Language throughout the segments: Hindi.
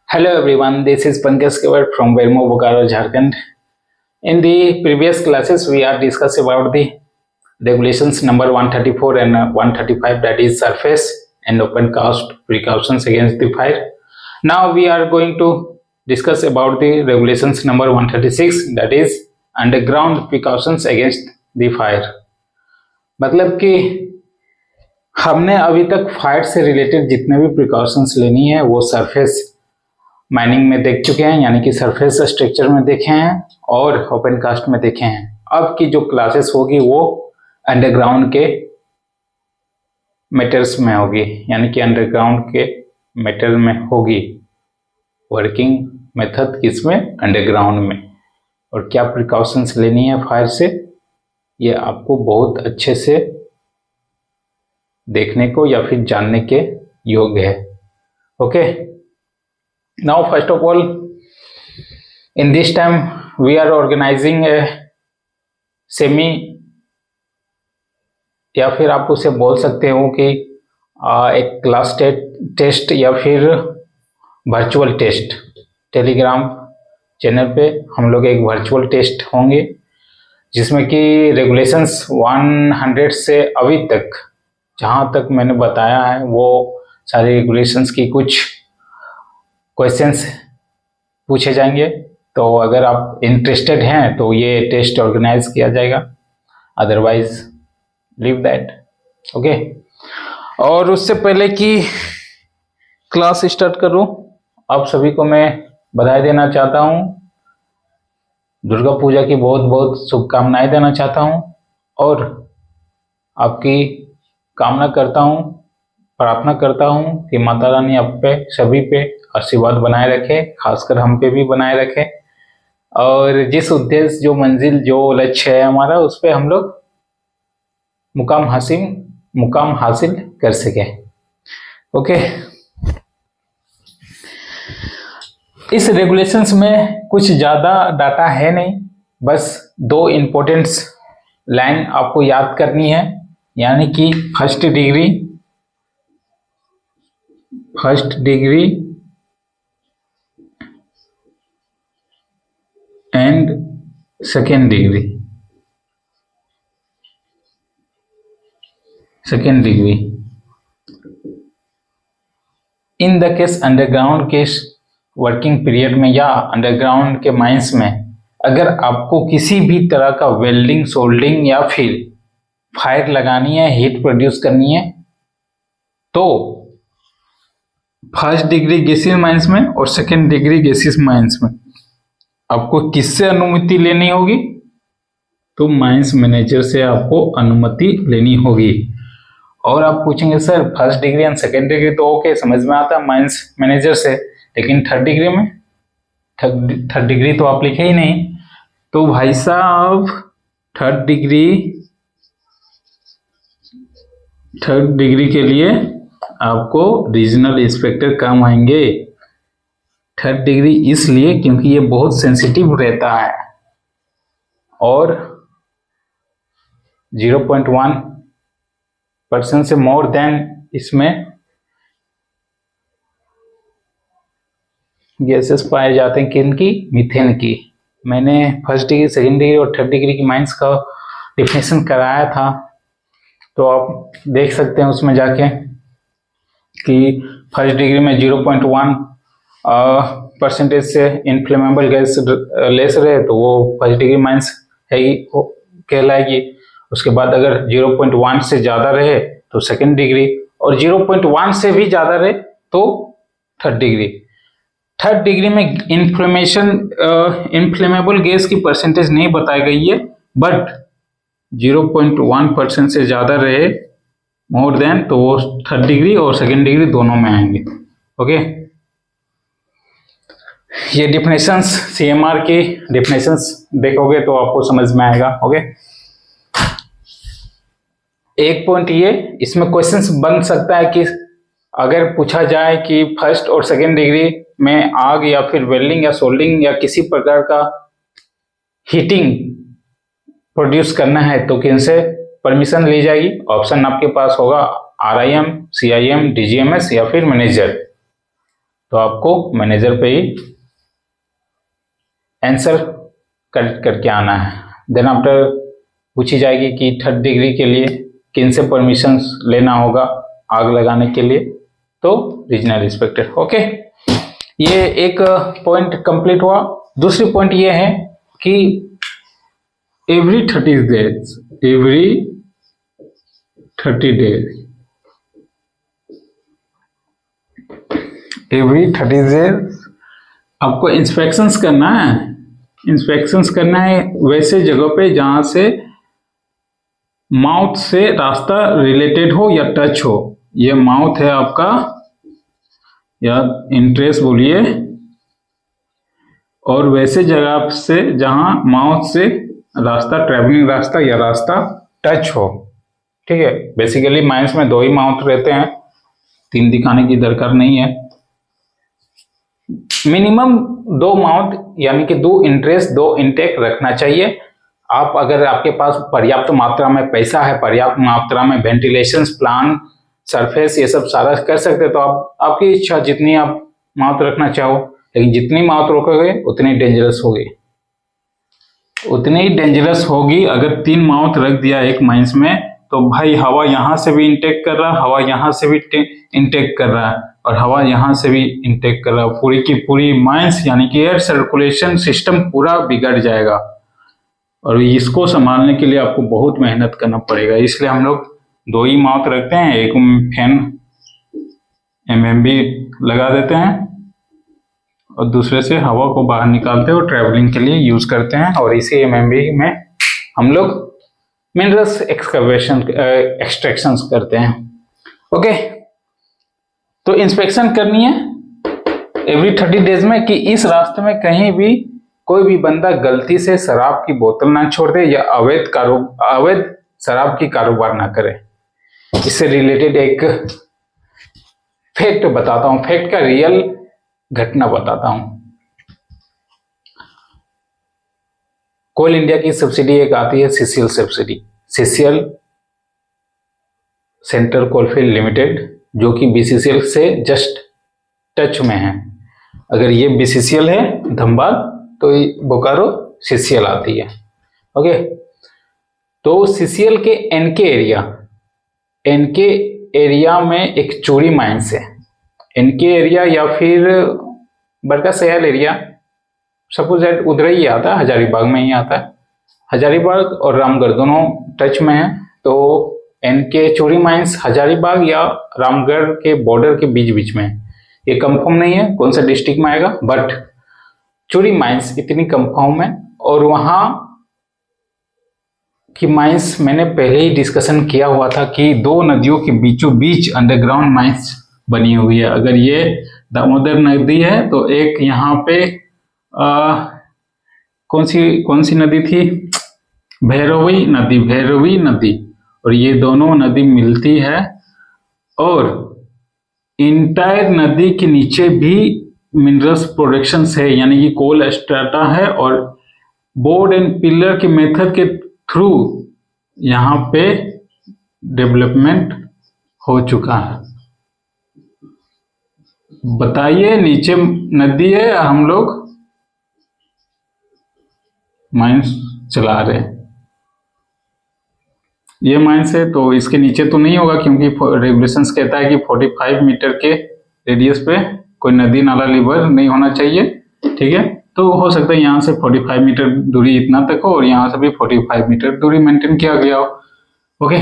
Hello everyone, this is Pankaj Kewar from Vermo, Bokaro, Jharkhand. In the previous classes, we are discussing about the regulations number 134 and 135, that is surface and open cast precautions against the fire. Now we are going to discuss about the regulations number 136, that is underground precautions against the fire. मतलब कि हमने अभी तक फायर से रिलेटेड जितने भी प्रिकॉशंस लेनी है वो सरफेस माइनिंग में देख चुके हैं, यानी कि सरफेस स्ट्रक्चर में देखे हैं और ओपन कास्ट में देखे हैं। अब की जो क्लासेस होगी वो अंडरग्राउंड के मेटर्स में होगी, यानी कि अंडरग्राउंड के मेटर में होगी। वर्किंग मेथड किसमें? अंडरग्राउंड में। और क्या प्रिकॉशंस लेनी है फायर से, ये आपको बहुत अच्छे से देखने को या फिर जानने के योग्य है। Okay, now first of all, in this time we are organizing a semi, या फिर आप उसे बोल सकते हो कि एक क्लास टेस्ट या फिर वर्चुअल टेस्ट। टेलीग्राम चैनल पे हम लोग एक वर्चुअल टेस्ट होंगे जिसमें कि रेगुलेशंस 100 से अभी तक जहाँ तक मैंने बताया है वो सारे रेगुलेशंस की कुछ क्वेश्चंस पूछे जाएंगे। तो अगर आप इंटरेस्टेड हैं तो ये टेस्ट ऑर्गेनाइज किया जाएगा, अदरवाइज लीव दैट। ओके, और उससे पहले कि क्लास स्टार्ट करूं, आप सभी को मैं बधाई देना चाहता हूं, दुर्गा पूजा की बहुत बहुत शुभकामनाएं देना चाहता हूं और आपकी कामना करता हूं, प्रार्थना करता हूं कि माता रानी आप पे सभी पे आशीर्वाद बनाए रखे, खासकर हम पे भी बनाए रखे, और जिस उद्देश्य, जो मंजिल, जो लक्ष्य है हमारा, उस पे हम लोग मुकाम हासिल कर सके। ओके, इस रेगुलेशंस में कुछ ज़्यादा डाटा है नहीं, बस दो इम्पोर्टेंट्स लाइन आपको याद करनी है, यानी कि first degree and second degree. In the case underground के वर्किंग पीरियड में या अंडरग्राउंड के माइंस में अगर आपको किसी भी तरह का वेल्डिंग, सोल्डिंग या फिर फायर लगानी है, हीट प्रोड्यूस करनी है, तो फर्स्ट डिग्री गैसियस माइंस में और सेकेंड डिग्री गैसियस माइंस में आपको किससे अनुमति लेनी होगी? तो माइंस मैनेजर से आपको अनुमति लेनी होगी। और आप पूछेंगे sir first degree and second degree तो ओके, समझ में आता है माइंस मैनेजर से, लेकिन थर्ड डिग्री में, थर्ड डिग्री तो आप लिखे ही नहीं। तो भाई साहब थर्ड डिग्री के लिए आपको रीजनल इंस्पेक्टर काम आएंगे। थर्ड डिग्री इसलिए क्योंकि ये बहुत सेंसिटिव रहता है और 0.1% से मोर देन इसमें गैसेस पाए जाते हैं। किनकी? मीथेन की। मैंने फर्स्ट डिग्री, सेकेंड डिग्री और थर्ड डिग्री की माइंस का डिफिनेशन कराया था, तो आप देख सकते हैं उसमें जाके कि फर्स्ट डिग्री में 0.1% से इनफ्लेमेबल गैस लेस रहे तो वो फर्स्ट डिग्री माइंस है कहलाएगी। उसके बाद अगर 0.1 से ज़्यादा रहे तो सेकेंड डिग्री, और 0.1 से भी ज़्यादा रहे तो थर्ड डिग्री। थर्ड डिग्री में इनफ्लेमेबल गैस की परसेंटेज नहीं बताई गई है, बट 0.1% से ज़्यादा रहे, मोर देन, तो वो थर्ड डिग्री और सेकेंड डिग्री दोनों में आएंगे। ओके, ये डिफिनेशंस, सीएमआर की डिफिनेशंस देखोगे तो आपको समझ में आएगा। ओके, एक पॉइंट ये इसमें क्वेश्चंस बन सकता है कि अगर पूछा जाए कि फर्स्ट और सेकेंड डिग्री में आग या फिर वेल्डिंग या सोल्डिंग या किसी प्रकार का हीटिंग प्रोड्यूस करना है तो किनसे परमिशन ली जाएगी? ऑप्शन आपके पास होगा RIM, CIM, DGMS या फिर मैनेजर। तो आपको मैनेजर पे ही आंसर करेक्ट करके आना है। देन आफ्टर पूछी जाएगी कि 3rd डिग्री के लिए किन से परमिशन लेना होगा आग लगाने के लिए, तो रीजनल इंस्पेक्टर। ओके, ये एक पॉइंट कंप्लीट हुआ। दूसरी पॉइंट ये है कि एवरी 30 डेज आपको इंस्पेक्शंस करना है। इंस्पेक्शंस करना है वैसे जगह पे जहां से माउथ से रास्ता रिलेटेड हो या टच हो। ये माउथ है आपका या इंट्रेस बोलिए, और वैसे जगह से जहां माउथ से रास्ता, ट्रेवलिंग रास्ता या रास्ता टच हो। ठीक है, बेसिकली माइंस में 2 ही माउथ रहते हैं, 3 दिखाने की दरकार नहीं है। मिनिमम 2 माउथ यानी कि 2 इंट्रेस, 2 इंटेक रखना चाहिए। आप अगर आपके पास पर्याप्त मात्रा में पैसा है, पर्याप्त मात्रा में वेंटिलेशन प्लान, सरफेस, ये सब सारा कर सकते हैं, तो आप आपकी इच्छा जितनी आप माउथ रखना चाहो। लेकिन जितनी माउथ रखोगे उतनी डेंजरस होगी, उतनी डेंजरस होगी। अगर 3 माउथ रख दिया एक माइंस में तो भाई हवा यहां से भी इंटेक कर रहा है, हवा यहां से भी इंटेक कर रहा है, और हवा यहां से भी इंटेक कर रहा है। पूरी की पूरी माइंस यानी कि एयर सर्कुलेशन सिस्टम पूरा बिगड़ जाएगा, और इसको संभालने के लिए आपको बहुत मेहनत करना पड़ेगा। इसलिए हम लोग 2 ही माउथ रखते हैं, एक फैन MMB लगा देते हैं और दूसरे से हवा को बाहर निकालते हैं और ट्रैवलिंग के लिए यूज करते हैं। और इसी MMB में हम लोग मिनरल्स एक्सट्रैक्शंस करते हैं। ओके, तो इंस्पेक्शन करनी है एवरी 30 डेज में कि इस रास्ते में कहीं भी कोई भी बंदा गलती से शराब की बोतल ना छोड़ दे या अवैध शराब की कारोबार ना करे। इससे रिलेटेड एक फैक्ट बताता हूं, फैक्ट का रियल घटना बताता हूं। कोल इंडिया की सब्सिडी एक आती है CCL subsidy, CCL central coalfield limited, जो कि BCCL से जस्ट टच में है। अगर ये BCCL है धनबाद तो बोकारो CCL आती है। ओके, तो CCL के NK एरिया में एक चोरी माइंस है। NK एरिया या फिर बड़का सयाल एरिया, सपोज दैट उधर ही आता है, हजारीबाग में ही आता है। हजारीबाग और रामगढ़ दोनों टच में है, तो NK चोरी माइंस हजारीबाग या रामगढ़ के बॉर्डर के बीच में। ये कंफर्म नहीं है कौन सा डिस्ट्रिक्ट में आएगा, बट चोरी माइंस इतनी कंफर्म है। और वहां की माइंस मैंने पहले ही डिस्कशन किया हुआ था कि 2 नदियों के बीचों बीच अंडरग्राउंड माइंस बनी हुई है। अगर ये दामोदर नदी है तो एक यहाँ पे कौन सी नदी थी, भैरवी नदी, और ये दोनों नदी मिलती है। और इंटायर नदी के नीचे भी मिनरल्स प्रोडक्शन है, यानी कि कोल स्ट्राटा है, और बोर्ड एंड पिलर के मेथड के थ्रू यहाँ पे डेवलपमेंट हो चुका है। बताइए, नीचे नदी है, हम लोग माइंस चला रहे हैं। ये माइंस है तो इसके नीचे तो नहीं होगा, क्योंकि रेगुलेशंस कहता है कि 45 मीटर के रेडियस पे कोई नदी नाला रिवर नहीं होना चाहिए। ठीक है, तो हो सकता है यहाँ से 45 मीटर दूरी इतना तक हो और यहाँ से भी 45 मीटर दूरी मेंटेन किया गया हो। ओके,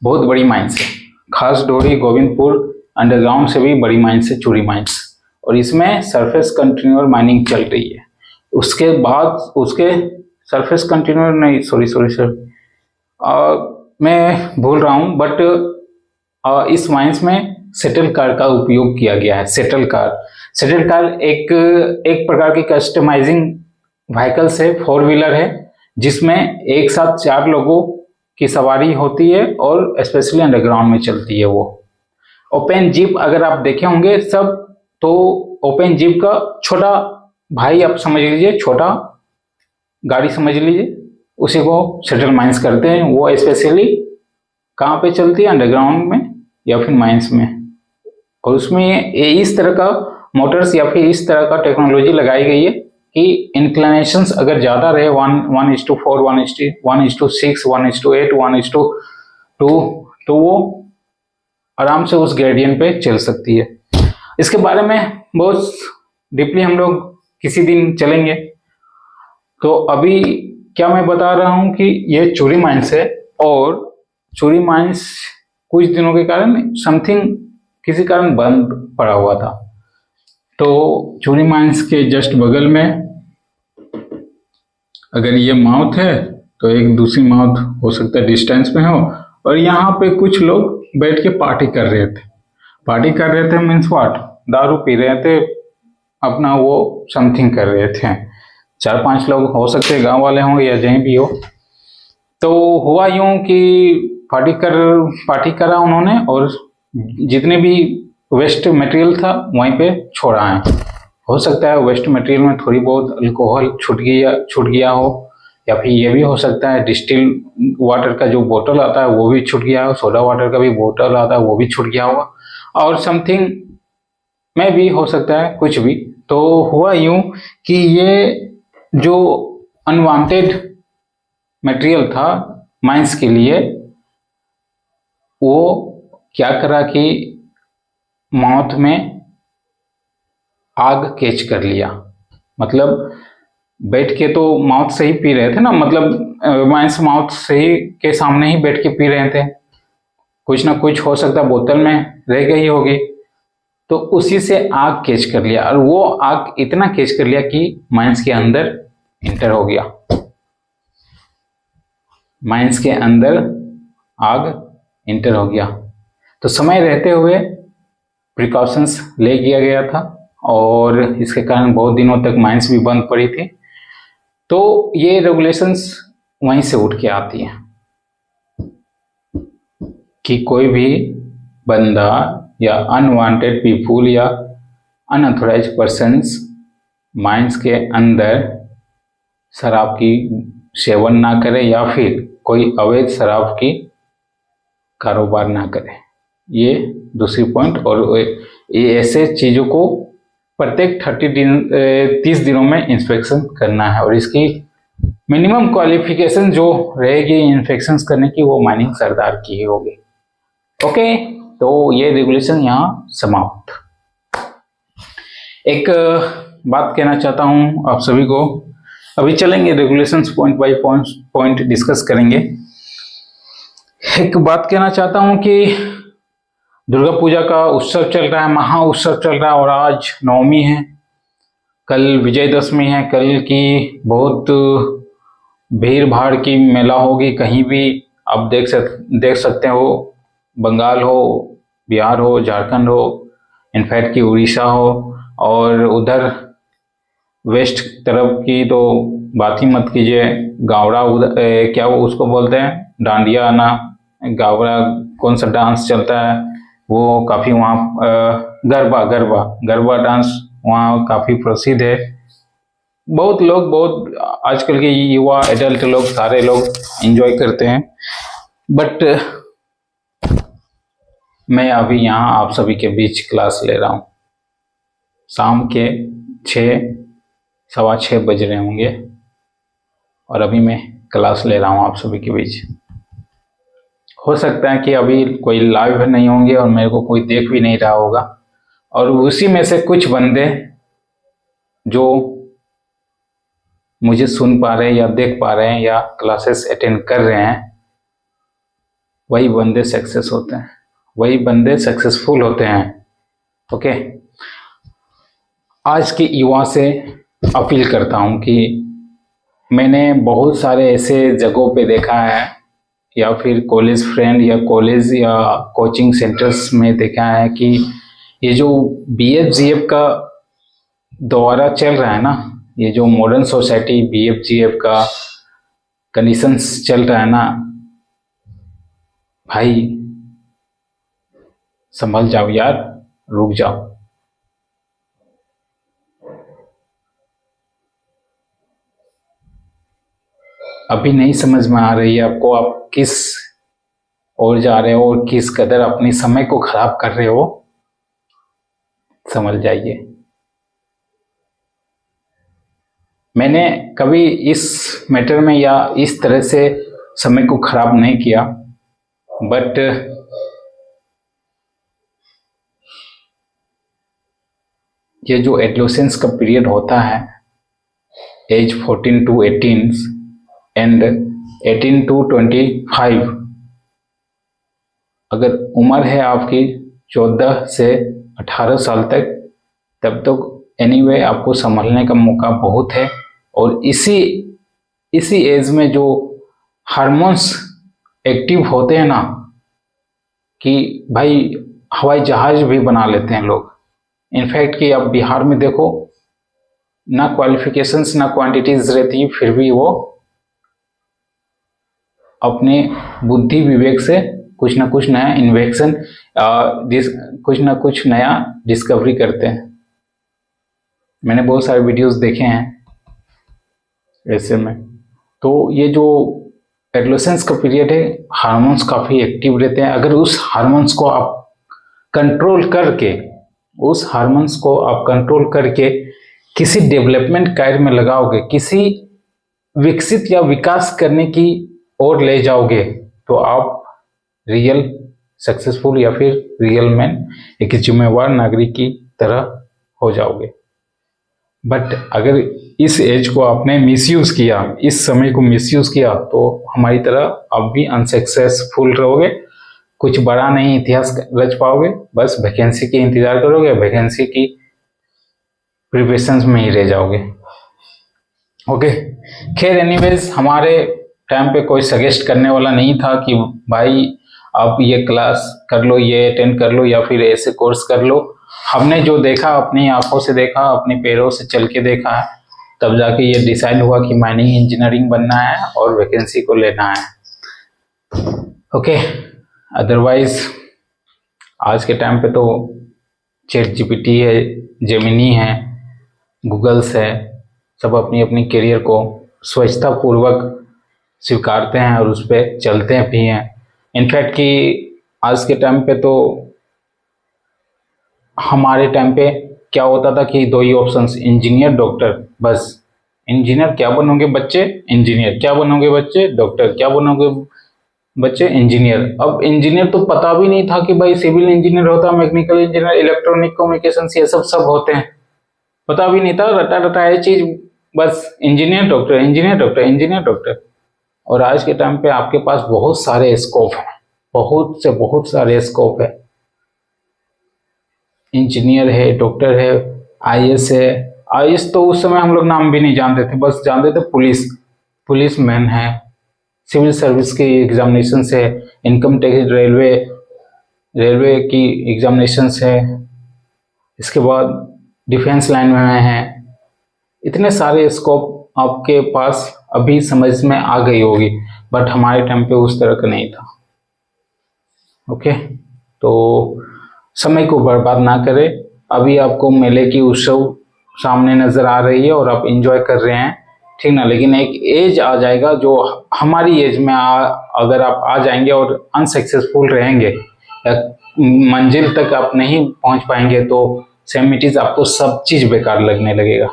बहुत बड़ी माइंस है, खास डोरी गोविंदपुर अंडरग्राउंड से भी बड़ी माइंस है चूड़ी माइंस, और इसमें सरफेस कंटिन्यूअर माइनिंग चल रही है। उसके बाद उसके सरफेस कंटिन्यूअर नहीं, सॉरी मैं भूल रहा हूँ, बट इस माइंस में सेटल कार का उपयोग किया गया है। सेटल कार एक प्रकार की कस्टमाइजिंग व्हीकल्स है, 4 व्हीलर है, जिसमें एक साथ 4 लोगों की सवारी होती है और स्पेशली अंडरग्राउंड में चलती है। वो ओपन जीप अगर आप देखे होंगे सब, तो ओपन जीप का छोटा भाई आप समझ लीजिए, छोटा गाड़ी समझ लीजिए, उसी को शटल माइंस करते हैं। वो स्पेशली कहाँ पे चलती है, अंडरग्राउंड में या फिर माइंस में। और उसमें इस तरह का मोटर्स या फिर इस तरह का टेक्नोलॉजी लगाई गई है कि इंक्लिनेशंस अगर ज़्यादा रहे 1:4, 1:6, 1:8, 1:2, तो वो आराम से उस ग्रेडियंट पे चल सकती है। इसके बारे में बहुत डीपली हम लोग किसी दिन चलेंगे। तो अभी क्या मैं बता रहा हूँ कि ये चूरी माइंस है, और चूरी माइंस कुछ दिनों के कारण समथिंग किसी कारण बंद पड़ा हुआ था। तो चूरी माइंस के जस्ट बगल में अगर ये माउथ है तो एक दूसरी माउथ हो सकता है डिस्टेंस में हो, और यहाँ पे कुछ लोग बैठ के पार्टी कर रहे थे। पार्टी कर रहे थे मीन्स व्हाट, दारू पी रहे थे, अपना वो समथिंग कर रहे थे। 4-5 लोग हो सकते हैं, गांव वाले हों या जहीं भी हो। तो हुआ यूं कि पार्टी करा उन्होंने, और जितने भी वेस्ट मटेरियल था वहीं पे छोड़ा है। हो सकता है वेस्ट मटेरियल में थोड़ी बहुत अल्कोहल छूट गया हो, या फिर ये भी हो सकता है डिस्टिल वाटर का जो बोतल आता है वो भी छूट गया हो, सोडा वाटर का भी बोतल आता है वो भी छूट गया होगा, और समथिंग में भी हो सकता है कुछ भी। तो हुआ यूं कि ये जो अनवांटेड मटेरियल था माइंस के लिए, वो क्या करा कि माउथ में आग कैच कर लिया। मतलब बैठ के तो माउथ से ही पी रहे थे ना, मतलब माइंस माउथ से ही के सामने ही बैठ के पी रहे थे, कुछ ना कुछ हो सकता है बोतल में रह गई होगी, तो उसी से आग कैच कर लिया। और वो आग इतना कैच कर लिया कि माइंस के अंदर इंटर हो गया, माइंस के अंदर आग इंटर हो गया। तो समय रहते हुए प्रिकॉशंस ले लिया गया था, और इसके कारण बहुत दिनों तक माइंस भी बंद पड़ी थी। तो ये रेगुलेशंस वहीं से उठ के आती हैं कि कोई भी बंदा या अनवांटेड पीपुल या अनऑथराइज्ड पर्सन्स माइंस के अंदर शराब की सेवन ना करे, या फिर कोई अवैध शराब की कारोबार ना करे। ये दूसरी पॉइंट। और ये ऐसे चीज़ों को प्रत्येक 30 दिनों में इंस्पेक्शन करना है, और इसकी मिनिमम क्वालिफिकेशन जो रहेगी इंस्पेक्शन करने की, वो माइनिंग सरदार की ही होगी। ओके, तो ये रेगुलेशन यहाँ समाप्त। एक बात कहना चाहता हूँ आप सभी को, अभी चलेंगे regulations point by point discuss करेंगे। एक बात कहना चाहता हूँ कि दुर्गा पूजा का उत्सव चल रहा है, महा उत्सव चल रहा है, और आज नवमी है, कल विजयदशमी है। कल की बहुत भीड़ भाड़ की मेला होगी, कहीं भी आप देख सकते हो, बंगाल हो, बिहार हो, झारखंड हो, इनफैक्ट कि उड़ीसा हो, और उधर वेस्ट तरफ की तो बात ही मत कीजिए। गावड़ा क्या वो उसको बोलते हैं, डांडिया ना, गावड़ा कौन सा डांस चलता है वो काफ़ी वहाँ, गरबा डांस वहाँ काफ़ी प्रसिद्ध है। बहुत आजकल के युवा एडल्ट लोग सारे लोग एंजॉय करते हैं। बट मैं अभी यहाँ आप सभी के बीच क्लास ले रहा हूँ, शाम के 6-6:15 बज रहे होंगे, और अभी मैं क्लास ले रहा हूँ आप सभी के बीच। हो सकता है कि अभी कोई लाइव नहीं होंगे और मेरे को कोई देख भी नहीं रहा होगा, और उसी में से कुछ बंदे जो मुझे सुन पा रहे हैं या देख पा रहे हैं या क्लासेस अटेंड कर रहे हैं, वही बंदे सक्सेस होते हैं, वही बंदे सक्सेसफुल होते हैं। ओके, आज के युवा से अपील करता हूँ कि मैंने बहुत सारे ऐसे जगहों पे देखा है, या फिर कॉलेज फ्रेंड या कॉलेज या कोचिंग सेंटर्स में देखा है कि ये जो BFGF का द्वारा चल रहा है ना, ये जो मॉडर्न सोसाइटी BFGF का कंडीशंस चल रहा है ना, भाई संभल जाओ यार, रुक जाओ। अभी नहीं समझ में आ रही है आपको, आप किस ओर जा रहे हो और किस कदर अपनी समय को खराब कर रहे हो, समझ जाइए। मैंने कभी इस मैटर में या इस तरह से समय को खराब नहीं किया, बट ये जो एडोलेसेंस का पीरियड होता है, एज 14 to 18 एंड 18 to 25, अगर उम्र है आपकी 14 से 18 साल तक, तब तक एनीवे आपको संभलने का मौका बहुत है। और इसी एज में जो हार्मोन्स एक्टिव होते हैं ना, कि भाई हवाई जहाज भी बना लेते हैं लोग। इनफैक्ट कि अब बिहार में देखो, ना क्वालिफिकेशंस ना क्वांटिटीज रहती है, फिर भी वो अपने बुद्धि विवेक से कुछ ना कुछ नया इन्वेंशन, कुछ ना कुछ नया डिस्कवरी करते हैं। मैंने बहुत सारे वीडियोस देखे हैं ऐसे में। तो ये जो एडोलेसेंस का पीरियड है, हार्मोन्स काफ़ी एक्टिव रहते हैं। अगर उस हार्मोन्स को आप कंट्रोल करके किसी डेवलपमेंट कार्य में लगाओगे, किसी विकसित या विकास करने की ओर ले जाओगे, तो आप रियल सक्सेसफुल या फिर रियल मैन, एक जिम्मेवार नागरिक की तरह हो जाओगे। बट अगर इस एज को आपने मिसयूज किया, इस समय को मिसयूज किया, तो हमारी तरह आप भी अनसक्सेसफुल रहोगे, कुछ बड़ा नहीं इतिहास रच पाओगे, बस वैकेंसी की इंतजार करोगे, वैकेंसी की प्रिपरेशंस में ही रह जाओगे। ओके, खैर एनीवेज, हमारे टाइम पे कोई सजेस्ट करने वाला नहीं था कि भाई आप ये क्लास कर लो, ये अटेंड कर लो, या फिर ऐसे कोर्स कर लो। हमने जो देखा, अपनी आंखों से देखा, अपने पैरों से चल के देखा है, तब जाके ये डिसाइड हुआ कि माइनिंग इंजीनियरिंग बनना है और वैकेंसी को लेना है। ओके, अदरवाइज आज के टाइम पे तो चैट जीपीटी है, जेमिनी है, गूगल्स है, सब अपनी अपनी करियर को स्वच्छता पूर्वक स्वीकारते हैं और उस पर चलते भी हैं। इनफैक्ट कि आज के टाइम पे तो, हमारे टाइम पे क्या होता था कि दो ही ऑप्शंस, इंजीनियर डॉक्टर, बस। इंजीनियर क्या बनोगे बच्चे? इंजीनियर। क्या बनोगे बच्चे? डॉक्टर। क्या बनोगे बच्चे? इंजीनियर। अब इंजीनियर तो पता भी नहीं था कि भाई सिविल इंजीनियर होता, मैकेनिकल इंजीनियर, इलेक्ट्रॉनिक कम्युनिकेशन, ये सब होते हैं, पता भी नहीं था। रटा रटा है चीज, बस engineer doctor, engineer doctor, engineer doctor. और आज के टाइम पे आपके पास बहुत सारे स्कोप हैं, बहुत सारे स्कोप है। इंजीनियर है, डॉक्टर है, आईएएस है। आईएएस तो उस समय हम लोग नाम भी नहीं जानते थे, बस जानते थे पुलिस मैन है, सिविल सर्विस की एग्जामिनेशन है, इनकम टैक्स, रेलवे की एग्जामिनेशन है, इसके बाद डिफेंस लाइन में है। इतने सारे स्कोप आपके पास अभी समझ में आ गई होगी, बट हमारे टाइम पे उस तरह का नहीं था। ओके, तो समय को बर्बाद ना करें। अभी आपको मेले की उत्सव सामने नजर आ रही है और आप एंजॉय कर रहे हैं, ठीक ना। लेकिन एक एज आ जाएगा जो हमारी एज में अगर आप आ जाएंगे और अनसक्सेसफुल रहेंगे या मंजिल तक आप नहीं पहुंच पाएंगे, तो सेम इट इज, आपको सब चीज बेकार लगने लगेगा,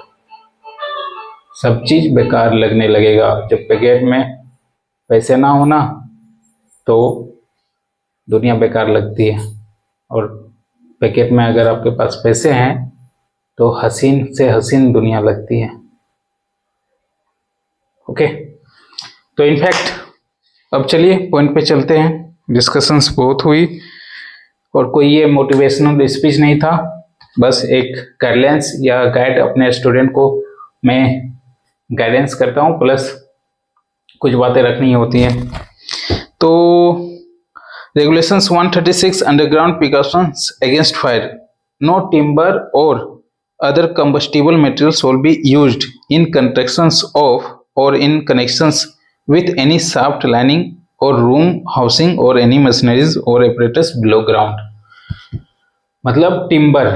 सब चीज बेकार लगने लगेगा। जब पैकेट में पैसे ना होना तो दुनिया बेकार लगती है, और पैकेट में अगर आपके पास पैसे हैं तो हसीन से हसीन दुनिया लगती है। ओके, तो इनफैक्ट अब चलिए पॉइंट पे चलते हैं। डिस्कशंस बहुत हुई और कोई ये मोटिवेशनल स्पीच नहीं था, बस एक गाइडलाइंस या गाइड अपने स्टूडेंट को मैं गाइडेंस करता हूँ, प्लस कुछ बातें रखनी होती हैं। तो regulations 136 underground precautions against fire, no timber और other combustible materials will be used in constructions of or in connections with any shaft lining or room housing or any machineries or apparatus below ground। मतलब टिम्बर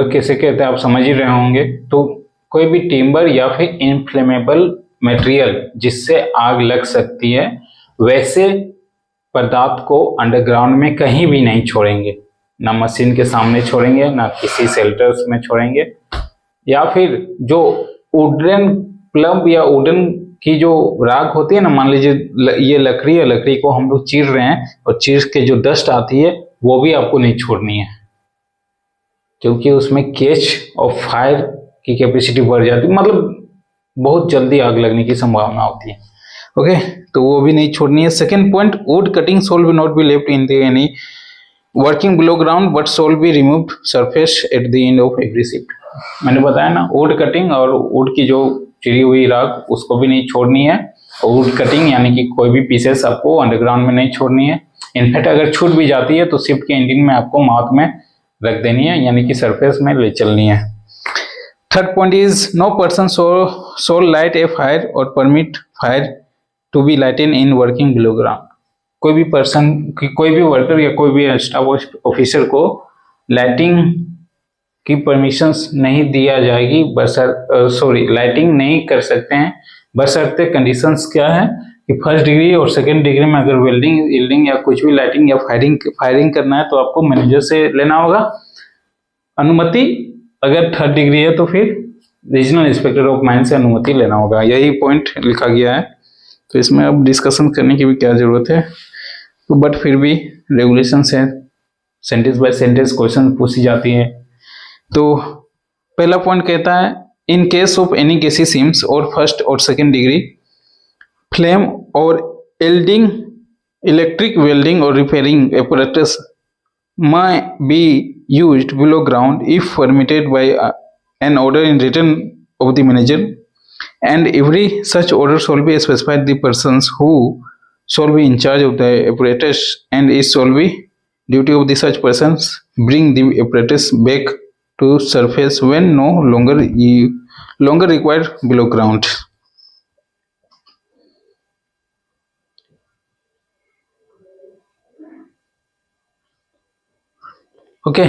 कैसे कहते हैं आप समझ ही रहे होंगे। तो कोई भी टिम्बर या फिर इनफ्लेमेबल मटेरियल जिससे आग लग सकती है, वैसे पदार्थ को अंडरग्राउंड में कहीं भी नहीं छोड़ेंगे। ना मशीन के सामने छोड़ेंगे, ना किसी शेल्टर्स में छोड़ेंगे। या फिर जो वुडन प्लम या वुडन की जो राख होती है ना, मान लीजिए ये लकड़ी है, लकड़ी को हम लोग चीर रहे हैं और चीर के जो डस्ट आती है वो भी आपको नहीं छोड़नी है, क्योंकि उसमें कैच ऑफ फायर की कैपेसिटी बढ़ जाती है, मतलब बहुत जल्दी आग लगने की संभावना होती है। ओके, तो वो भी नहीं छोड़नी है। Second point, wood cutting shall will not be left in the any working below ground but shall be removed surface at the end of every shift. मैंने बताया ना, वुड कटिंग और वुड की जो चिरी हुई राख उसको भी नहीं छोड़नी है। वुड कटिंग यानी कि कोई भी पीसेस आपको अंडरग्राउंड में नहीं छोड़नी है। इनफैक्ट अगर छूट भी जाती है तो शिफ्ट के एंडिंग में आपको माउथ में रख देनी है, यानी कि सरफेस में ले चलनी है। Third point is no person shall light a fire और permit fire to be lighten in working below ground. कोई भी पर्सन, कोई भी वर्कर या कोई भी स्टाफ ऑफिसर को लाइटिंग की परमिशंस नहीं दिया जाएगी, लाइटिंग नहीं कर सकते हैं बशर्ते कंडीशंस क्या है कि फर्स्ट डिग्री और सेकेंड डिग्री में अगर वेल्डिंग या कुछ भी लाइटिंग या फायरिंग करना है तो आपको मैनेजर से लेना होगा अनुमति। अगर थर्ड डिग्री है तो फिर रीजनल इंस्पेक्टर ऑफ माइन से अनुमति लेना होगा। यही पॉइंट लिखा गया है, तो इसमें अब डिस्कशन करने की भी क्या जरूरत है, तो बट फिर भी रेगुलेशन है, सेंटेंस बाय सेंटेंस क्वेश्चन पूछी जाती है। तो पहला पॉइंट कहता है in case of any gassy seams और फर्स्ट और सेकेंड डिग्री फ्लेम और एल्डिंग इलेक्ट्रिक वेल्डिंग और repairing apparatus may be used below ground if permitted by an order in written of the manager, and every such order shall be specified the persons who shall be in charge of the apparatus, and it shall be duty of the such persons bring the apparatus back to surface when no longer required below ground. Okay,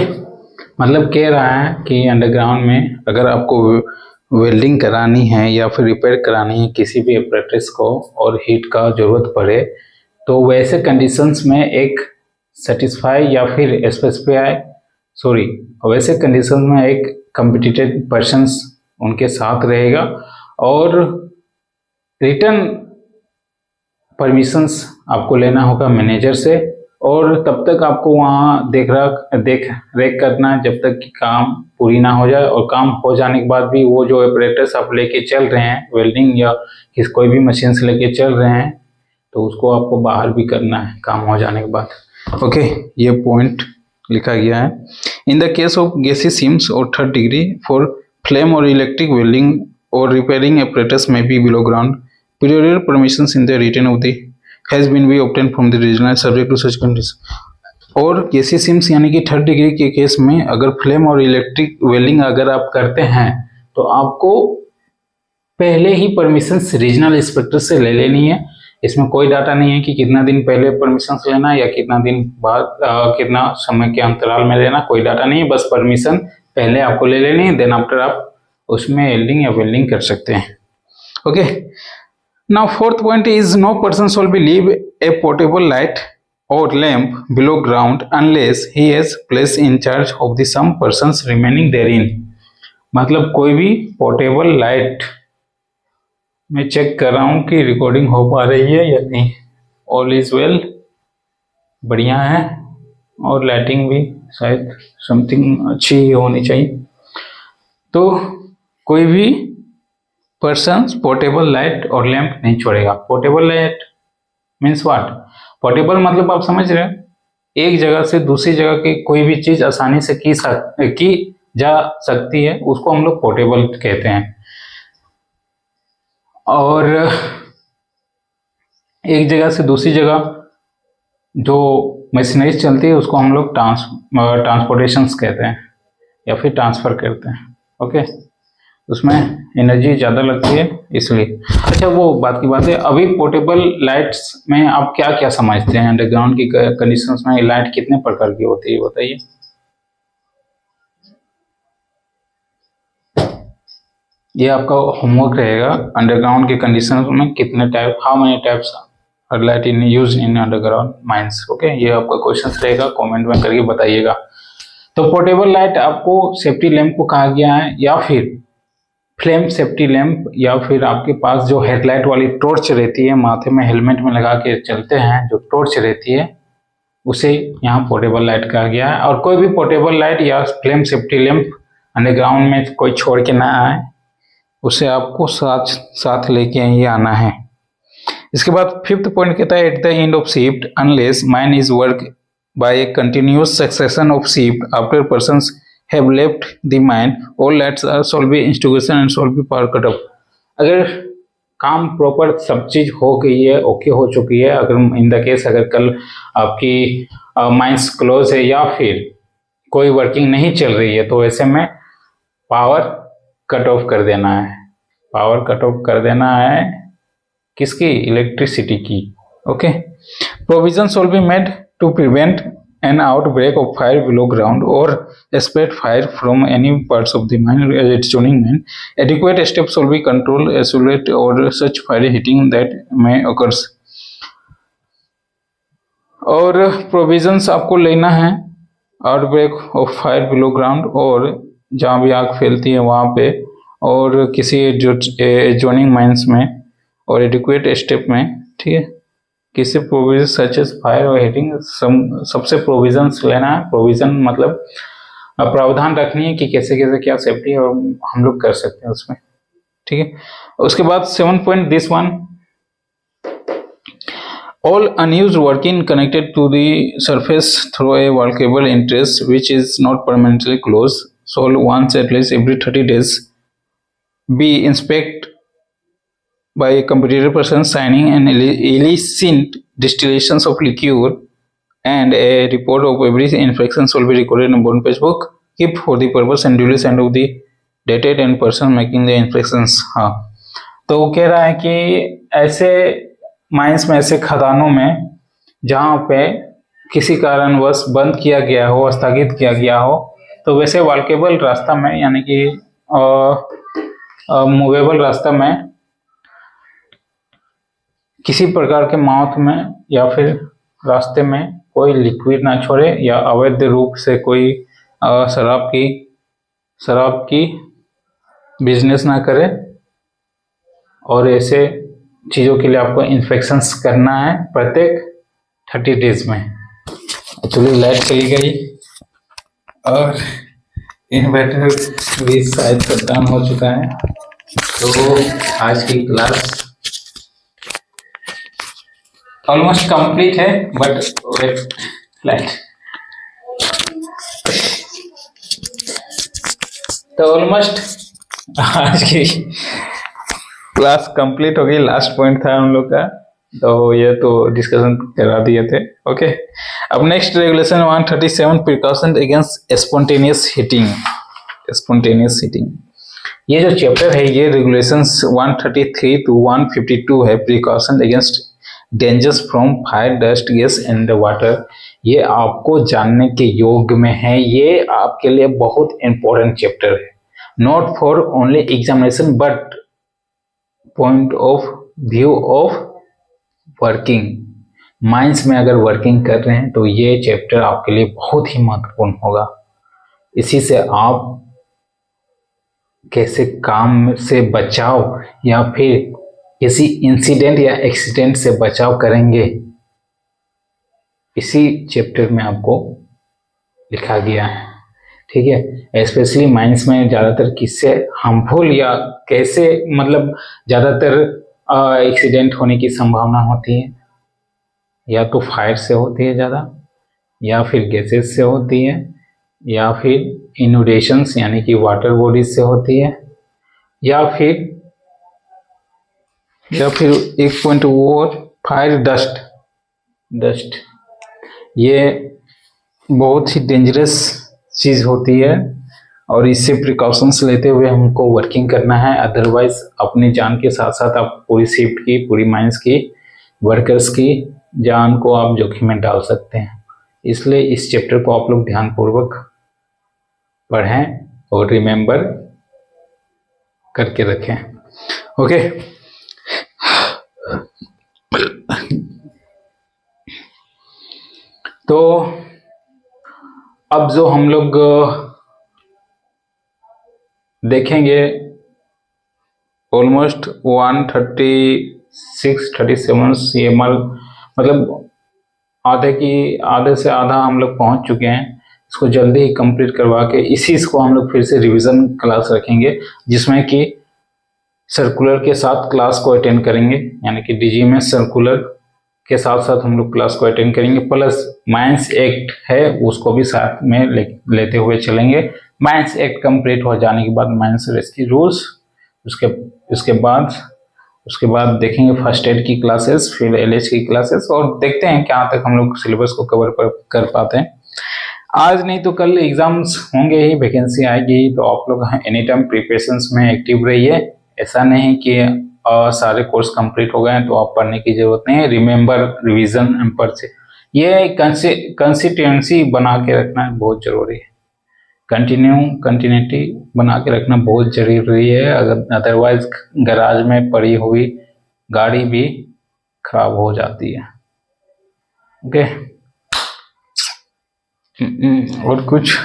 मतलब कह रहा है कि अंडरग्राउंड में अगर आपको वेल्डिंग करानी है या फिर रिपेयर करानी है किसी भी एपरेटस को और हीट का जरूरत पड़े तो वैसे कंडीशंस में एक सेटिस्फाई या फिर वैसे कंडीशंस में एक कॉम्पिटिटिव पर्सन्स उनके साथ रहेगा और रिटर्न परमिशंस आपको लेना होगा मैनेजर से, और तब तक आपको वहाँ देख रेख करना है जब तक कि काम पूरी ना हो जाए, और काम हो जाने के बाद भी वो जो ऑपरेटर्स आप लेके चल रहे हैं वेल्डिंग या कोई भी मशीन से लेके चल रहे हैं तो उसको आपको बाहर भी करना है काम हो जाने के बाद। ओके, ये पॉइंट लिखा गया है। In the case of gassy seams और थर्ड डिग्री फॉर फ्लेम और इलेक्ट्रिक वेल्डिंग और repairing apparatus may be below ground, prior permissions in the written of the has been be obtained from the regional subject to such conditions। और गैसी सीम्स यानी कि थर्ड डिग्री के केस में अगर फ्लेम और इलेक्ट्रिक वेल्डिंग अगर आप करते हैं तो आपको पहले ही परमिशंस रीजनल इंस्पेक्टर से ले लेनी है। इसमें कोई डाटा नहीं है कि कितना दिन पहले परमिशंस लेना या कितना दिन बाद कितना समय के अंतराल में लेना, कोई डाटा नहीं है, बस परमिशन पहले आपको ले लेनी है, देन आफ्टर आप उसमें एल्डिंग या वेल्डिंग कर सकते हैं। Okay, now fourth point is no person shall be leave a portable light or lamp below ground unless he is placed in charge of the some persons remaining therein। मतलब कोई भी पोर्टेबल लाइट, मैं चेक कर रहा हूँ कि रिकॉर्डिंग हो पा रही है या नहीं, ऑल इज वेल, बढ़िया है, और लाइटिंग भी शायद समथिंग अच्छी होनी चाहिए। तो कोई भी पर्सन्स पोर्टेबल लाइट और लैंप नहीं छोड़ेगा। Portable light means what? Portable मतलब आप समझ रहे हैं, एक जगह से दूसरी जगह की कोई भी चीज आसानी से की जा सकती है, उसको हम लोग पोर्टेबल कहते हैं। और एक जगह से दूसरी जगह जो मशीनरी चलती है उसको हम लोग ट्रांसपोर्टेशंस कहते हैं या फिर ट्रांसफर करते हैं। ओके, उसमें एनर्जी ज़्यादा लगती है इसलिए। अच्छा, वो बात की बात है, अभी पोर्टेबल लाइट्स में आप क्या क्या समझते हैं? अंडरग्राउंड की कंडीशंस में लाइट कितने प्रकार की होती है बताइए? ये आपका होमवर्क रहेगा, अंडरग्राउंड के कंडीशंस में कितने type, how many types light in use in underground mines. Okay, ये आपका क्वेश्चन रहेगा, कमेंट में करके बताइएगा। तो पोर्टेबल लाइट आपको सेफ्टी लैंप को कहा गया है, या फिर फ्लेम सेफ्टी लैंप, या फिर आपके पास जो हेडलाइट वाली टॉर्च रहती है, माथे में हेलमेट में लगा के चलते हैं जो टॉर्च रहती है, उसे यहाँ पोर्टेबल लाइट कहा गया है। और कोई भी पोर्टेबल लाइट या फ्लेम सेफ्टी लैंप अंडरग्राउंड में कोई छोड़ के ना आए, उसे आपको साथ लेके ही आना है। इसके बाद फिफ्थ पॉइंट कहता है eight the end of shift unless mine is work by A continuous succession of shift after persons have left the mine, all lights are shall be extinguished and shall be power cut off। अगर काम प्रॉपर सब चीज हो गई है, ओके हो चुकी है, अगर इन द केस अगर कल आपकी माइंस क्लोज है या फिर कोई वर्किंग नहीं चल रही है, तो ऐसे में पावर कट ऑफ कर देना है। पावर कट ऑफ कर देना है किसकी? इलेक्ट्रिसिटी की। Okay, provision shall be made to prevent an outbreak of fire below ground or spread fire from any parts of the mine as its joining mine। Adequate steps shall be controlled isolate or such fire heating that may occurs। और प्रोविजंस आपको लेना है outbreak of fire below ground, और जहाँ भी आग फैलती है वहाँ पे, और किसी जोनिंग माइंस में, और एडिक्वेट स्टेप में। ठीक है, किसी प्रोविजन सच एज फायर और हीटिंग, सबसे प्रोविजंस लेना है। प्रोविजन मतलब प्रावधान रखनी है कि कैसे कैसे क्या सेफ्टी और हम लोग कर सकते हैं उसमें। ठीक है, उसके बाद 7 point this one, all unused working connected to the surface through a workable interest which is not permanently close shall once at least every 30 days be inspect by a competent person signing an illicit distillations of liquor, and a report of every inspection shall be recorded in one page book kept for the purpose and duly signed of the dated and person making the inspections। हाँ, तो वो कह रहा है कि ऐसे माइंस में, ऐसे खदानों में जहाँ पे किसी कारणवश बंद किया गया हो, स्थगित किया गया हो, तो वैसे वॉल्केबल रास्ता में यानी कि मूवेबल रास्ता में किसी प्रकार के माउथ में या फिर रास्ते में कोई लिक्विड ना छोड़े, या अवैध रूप से कोई शराब की बिजनेस ना करे, और ऐसे चीज़ों के लिए आपको इंस्पेक्शंस करना है प्रत्येक 30 days में। एक्चुअली लाइट चली गई और इन्वर्टर भी शायद शट डाउन हो चुका है, तो आज की क्लास ऑलमोस्ट कंप्लीट है, बट वेट लाइट। तो ऑलमोस्ट आज की क्लास कंप्लीट हो गई। लास्ट पॉइंट था हम लोग का, तो ये तो डिस्कशन करा दिए थे। ओके, अब next regulation 137 precaution against spontaneous heating. Spontaneous heating, ये जो चैप्टर है ये रेगुलेशंस 133 to 152 है। Precaution against dangers from fire, dust, gas and water, ये आपको जानने के योग्य में है। ये आपके लिए बहुत इंपॉर्टेंट चैप्टर है, not for only examination but point of view of working. Mines में अगर वर्किंग कर रहे हैं तो ये चैप्टर आपके लिए बहुत ही महत्वपूर्ण होगा। इसी से आप कैसे काम से बचाव या फिर किसी इंसिडेंट या एक्सीडेंट से बचाव करेंगे, इसी चैप्टर में आपको लिखा गया है। ठीक है, स्पेशली माइंस में ज़्यादातर किससे हार्मफुल या कैसे मतलब ज़्यादातर एक्सीडेंट होने की संभावना होती है, या तो फायर से होती है ज़्यादा, या फिर गैसेस से होती है, या फिर इनोडेशंस यानी कि वाटर बॉडीज से होती है, या फिर एक पॉइंट और फायर डस्ट। ये बहुत ही डेंजरस चीज़ होती है और इससे प्रिकॉशंस लेते हुए हमको वर्किंग करना है। अदरवाइज अपनी जान के साथ साथ आप पूरी शिफ्ट की, पूरी माइंस की, वर्कर्स की जान को आप जोखिम में डाल सकते हैं। इसलिए इस चैप्टर को आप लोग ध्यानपूर्वक पढ़ें और रिमेंबर करके रखें। ओके, तो अब जो हम लोग देखेंगे ऑलमोस्ट 136-37 CML, मतलब आधे से आधा हम लोग पहुंच चुके हैं। इसको जल्दी ही कंप्लीट करवा के इसी को हम लोग फिर से रिवीजन क्लास रखेंगे, जिसमें कि सर्कुलर के साथ क्लास को अटेंड करेंगे, यानी कि डीजी में सर्कुलर के साथ साथ हम लोग क्लास को अटेंड करेंगे, प्लस माइंस एक्ट है उसको भी साथ में लेते हुए चलेंगे। माइंस एक्ट कंप्लीट हो जाने के बाद माइंस रेस्क्यू रूल्स, उसके बाद देखेंगे फर्स्ट एड की क्लासेस, फिर एलएच की क्लासेस, और देखते हैं क्या तक हम लोग सिलेबस को कवर कर पाते हैं। आज नहीं तो कल एग्जाम्स होंगे ही, वैकेंसी आएगी ही, तो आप लोग एनी टाइम प्रिपरेशंस में एक्टिव रहिए। ऐसा नहीं कि सारे कोर्स कंप्लीट हो गए हैं तो आप पढ़ने की जरूरत नहीं है। रिमेंबर, रिवीजन एंड परचेज, ये कंसिस्टेंसी बना के रखना बहुत जरूरी है। कंटिन्यूटी बना के रखना बहुत जरूरी है, अगर अदरवाइज गैराज में पड़ी हुई गाड़ी भी खराब हो जाती है। ओके, और कुछ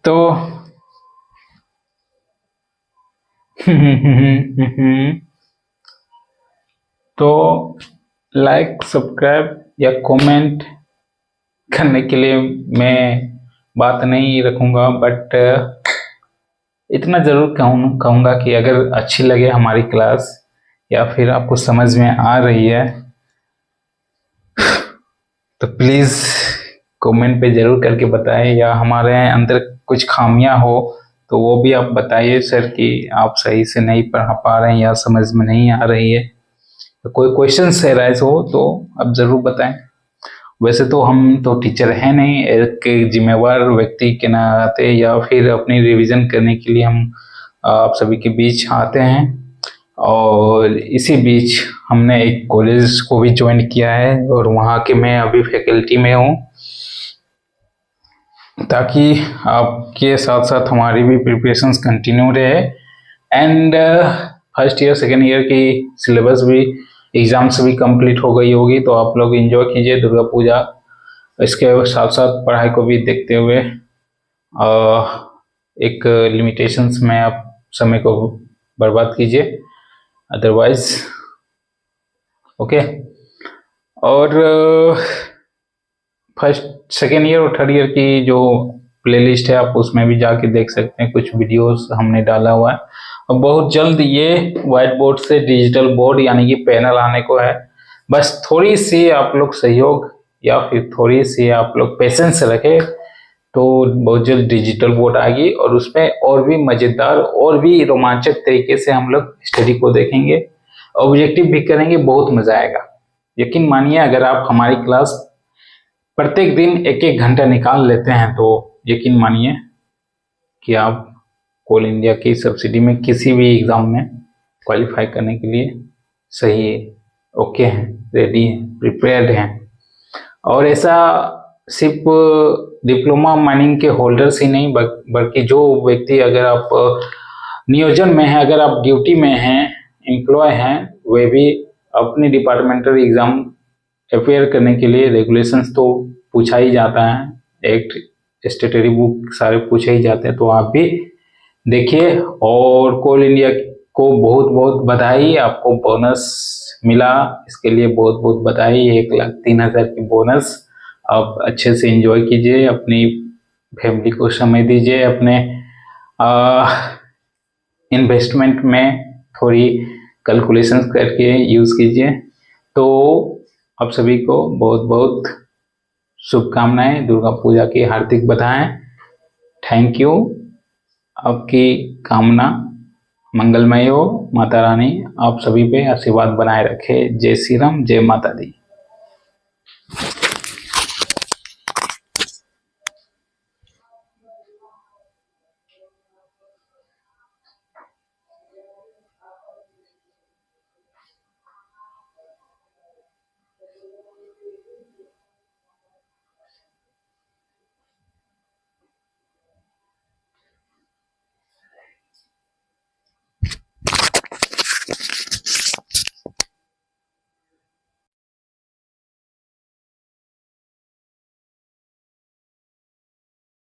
तो तो लाइक, सब्सक्राइब या कमेंट करने के लिए मैं बात नहीं रखूंगा, बट इतना जरूर कहूंगा कि अगर अच्छी लगे हमारी क्लास या फिर आपको समझ में आ रही है तो प्लीज कमेंट पे जरूर करके बताएं, या हमारे अंदर कुछ खामियां हो तो वो भी आप बताइए सर कि आप सही से नहीं पढ़ा पा रहे हैं या समझ में नहीं आ रही है। तो कोई क्वेश्चन से राइज हो तो आप जरूर बताएं। वैसे तो हम तो टीचर हैं नहीं, एक जिम्मेवार व्यक्ति के नाते या फिर अपनी रिवीजन करने के लिए हम आप सभी के बीच आते हैं, और इसी बीच हमने एक कॉलेज को भी ज्वाइन किया है और वहाँ के मैं अभी फैकल्टी में हूँ, ताकि आपके साथ साथ हमारी भी प्रिपरेशंस कंटिन्यू रहे। And first year second year की सिलेबस भी, एग्जाम्स भी कंप्लीट हो गई होगी, तो आप लोग एंजॉय कीजिए दुर्गा पूजा। इसके साथ साथ पढ़ाई को भी देखते हुए एक लिमिटेशंस में आप समय को बर्बाद कीजिए, अदरवाइज ओके। और फर्स्ट सेकेंड ईयर और थर्ड ईयर की जो प्लेलिस्ट है आप उसमें भी जाके देख सकते हैं, कुछ वीडियोस हमने डाला हुआ है। और बहुत जल्द ये व्हाइट बोर्ड से डिजिटल बोर्ड यानी कि पैनल आने को है, बस थोड़ी सी आप लोग सहयोग या फिर थोड़ी सी आप लोग पेशेंस रखें तो बहुत जल्द डिजिटल बोर्ड आएगी, और उसमें और भी मजेदार और भी रोमांचक तरीके से हम लोग स्टडी को देखेंगे, ऑब्जेक्टिव भी करेंगे, बहुत मजा आएगा। यकीन मानिए, अगर आप हमारी क्लास प्रत्येक दिन 1-1 घंटा निकाल लेते हैं तो यकीन मानिए कि आप कोल इंडिया की सब्सिडी में किसी भी एग्जाम में क्वालिफाई करने के लिए सही है, ओके हैं, रेडी हैं, प्रिपेयर्ड हैं। और ऐसा सिर्फ डिप्लोमा माइनिंग के होल्डर्स ही नहीं, बल्कि जो व्यक्ति, अगर आप नियोजन में हैं, अगर आप ड्यूटी में हैं, एम्प्लॉय हैं, वे भी अपनी डिपार्टमेंटल एग्जाम अपेयर करने के लिए रेगुलेशंस तो पूछा ही जाता है, एक्ट, स्टेटरी बुक सारे पूछे ही जाते हैं, तो आप भी देखिए। और कोल इंडिया को बहुत बहुत बधाई, आपको बोनस मिला, इसके लिए बहुत बहुत बधाई। 1,03,000 की बोनस, आप अच्छे से एंजॉय कीजिए, अपनी फैमिली को समय दीजिए, अपने इन्वेस्टमेंट में थोड़ी कैलकुलेशंस करके यूज़ कीजिए। तो आप सभी को बहुत बहुत शुभकामनाएं, दुर्गा पूजा की हार्दिक बधाई। Thank you. आपकी कामना मंगलमय हो, माता रानी आप सभी पे आशीर्वाद बनाए रखे। जय श्री राम, जय माता दी।